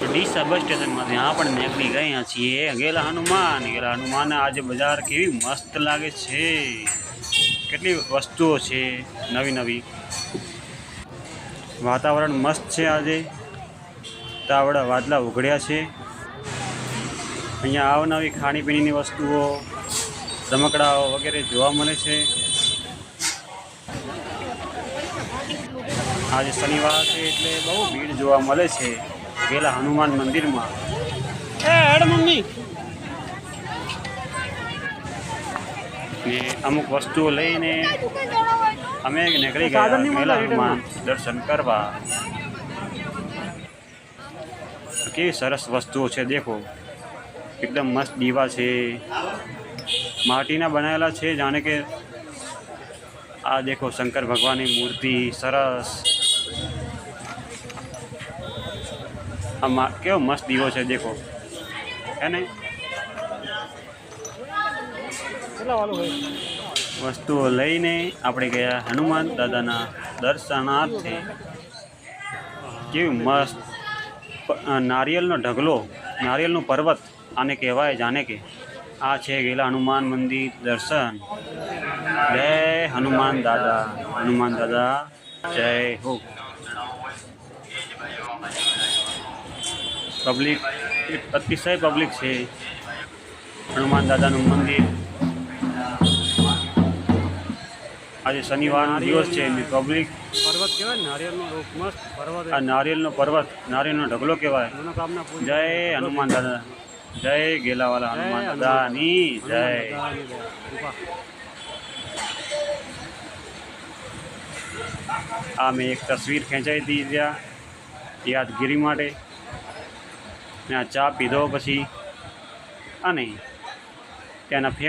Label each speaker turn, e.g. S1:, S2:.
S1: ડીસા બસ સ્ટેશનમાંથી આપણે નીકળી ગયા છીએ ગેલા હનુમાન આજે બજાર કેવી મસ્ત લાગે છે, કેટલી વસ્તુઓ છે નવી નવી, વાતાવરણ મસ્ત છે। આજે તાવડા વાદળા ઉઘડ્યા છે। અહીંયા અવનવી ખાણીપીણીની વસ્તુઓ, રમકડાઓ વગેરે જોવા મળે છે। આજે શનિવાર છે એટલે બહુ ભીડ જોવા મળે છે ગેલા હનુમાન મંદિરમાં। મમ્મી ને અમુક વસ્તુઓ લઈને અમે નીકળી ગયા ગેલા હનુમાન દર્શન કરવા। કેવી સરસ વસ્તુઓ છે, દેખો એકદમ મસ્ત દીવા છે, માટીના બનાવેલા છે, જાણે કે આ દેખો શંકર ભગવાનની મૂર્તિ સરસ। કેવો મસ્ત દીવો છે, દેખો હે ને। વસ્તુઓ લઈને આપણે ગયા હનુમાન દાદાના દર્શનાર્થે। કેવું મસ્ત નારિયેળનો ઢગલો, નારિયેળનું પર્વત આને કહેવાય, જાણે કે આ છે ગેલા હનુમાન મંદિર દર્શન। જય હનુમાન દાદા જય હો। પબ્લિક અતિશય પબ્લિક છે હનુમાન દાદાનું મંદિર। આજે શનિવારનો દિવસ છે ને પબ્લિક પર્વત કહેવાય, નારિયેળનો મસ્ત પર્વત, આ નારિયેળનો પર્વત, નારિયેળનો ઢગલો કહેવાય। જય હનુમાન દાદા, જય ગેલાવાલા હનુમાન દાદાની જય। આ મેં એક તસવીર ખેંચાઈ હતી ત્યાં યાદગીરી માટે, ને આ ચા પીધો પછી અને ત્યાંના